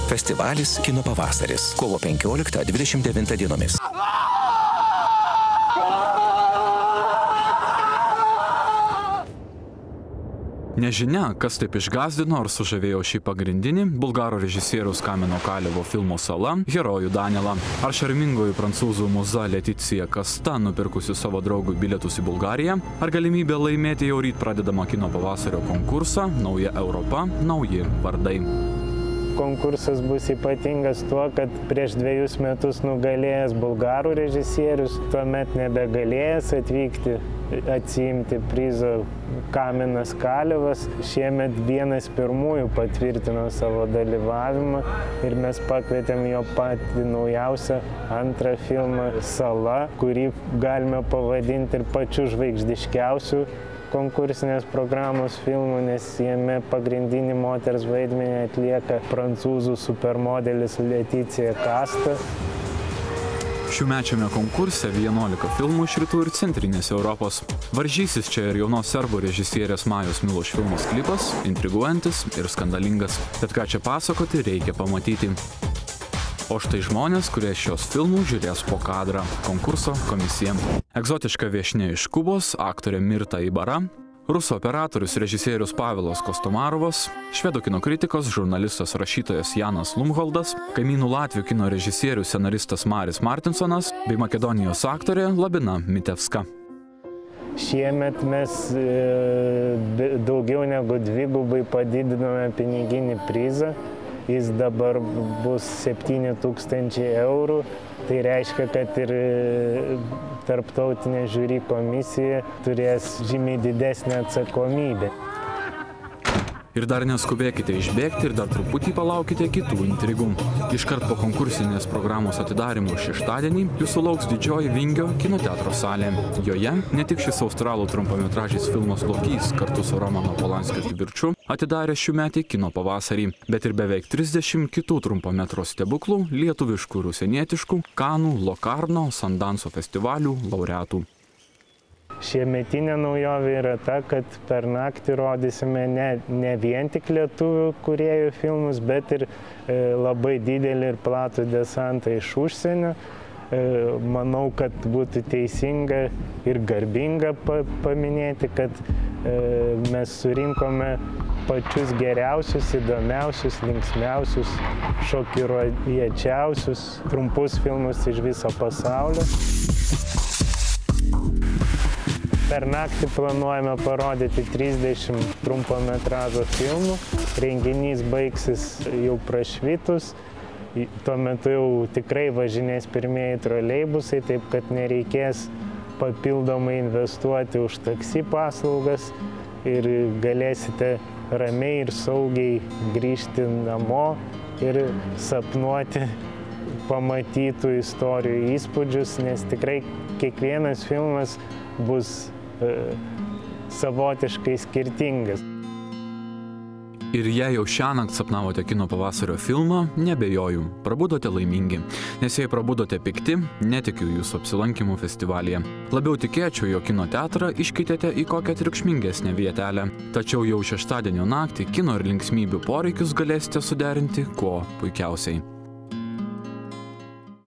Festivalis Kino pavasaris. Kovo 15-29 dienomis. Nežinia, kas taip išgąsdino ar sužavėjo šį pagrindinį bulgaro režisieriaus Kameno Kalevo filmo Sala herojų Danielą. Ar šarmingoji prancūzų muza Leticija Kasta, nupirkusi savo draugui bilietus į Bulgariją, ar galimybė laimėti jau ryt pradedamą kino pavasario konkursą Nauja Europa, nauji vardai. Konkursas bus ypatingas tuo, kad prieš 2 metus nugalėjęs bulgarų režisierius, tuomet nebegalėjęs atvykti, atsiimti prizo Kamenas Kalevas. Šiemet vienas pirmųjų patvirtino savo dalyvavimą ir mes pakvietėm jo patį naujausią antrą filmą Sala, kurį galime pavadinti ir pačiu žvaigždiškiausiu konkursinės programos filmų, nes jame pagrindinį moters vaidmenį atlieka prancūzų supermodelis Leticija Kasta. Šiųmečiame konkurse 11 filmų iš rytų ir centrinės Europos. Varžysis čia ir jaunos serbų režisierės Majos Miloš filmos klipas, intriguojantis ir skandalingas. Bet ką čia pasakoti, reikia pamatyti. O štai žmonės, kurie šios filmų žiūrės po kadrą. Konkurso komisija. Egzotiška viešnia iš Kubos, aktorė Mirta Ibara, rusų operatorius režisierius Pavelas Kostomarovas, švedų kino kritikas, žurnalistas rašytojas Janas Lumholdas, kaimynų latvių kino režisierius scenaristas Maris Martinsonas bei Makedonijos aktorė Labina Mitevska. Šiemet mes daugiau negu 2 padidinome piniginį prizą. Jis dabar bus 7 000 eurų. Tai reiškia, kad ir tarptautinė žiūri komisija turės žymiai didesnę atsakomybę. Ir dar neskubėkite išbėgti ir dar truputį palaukite kitų intrigų. Iškart po konkursinės programos atidarimo šeštadienį jūsų lauks didžioji Vingio kino teatro salė. Joje ne tik šis australų trumpametražis filmas Lokys kartu su Romano Polanskio kivirču atidarė šiųmetį kino pavasarį, bet ir beveik 30 kitų trumpametro stebuklų, lietuviškų ir užsienietiškų, Kanų, Lokarno, Sandanso festivalių laureatų. Šiemetinė naujovė yra ta, kad per naktį rodysime ne vien tik lietuvių kūrėjų filmus, bet ir labai didelį ir platų desantą iš užsienio. Manau, kad būtų teisinga ir garbinga paminėti, kad mes surinkome pačius geriausius, įdomiausius, linksmiausius, šokiruojančiausius trumpus filmus iš viso pasaulio. Per naktį planuojame parodyti 30 trumpametražo filmų. Renginys baigsis jau prašvitus. Tuo metu jau tikrai važinės pirmieji troleibusai, taip kad nereikės papildomai investuoti už taksi paslaugas ir galėsite ramiai ir saugiai grįžti namo ir sapnuoti pamatytų istorijų įspūdžius, nes tikrai kiekvienas filmas bus savotiškai skirtingas. Ir jei jau šiąnakt sapnavote kino pavasario filmą, nebejoju, prabudote laimingi. Nes jei prabudote pikti, netikiu jūsų apsilankymų festivalyje. Labiau tikėčiau, jog kino teatrą iškeitėte į kokią triukšmingesnę vietelę. Tačiau jau šeštadienio naktį kino ir linksmybių poreikius galėsite suderinti kuo puikiausiai.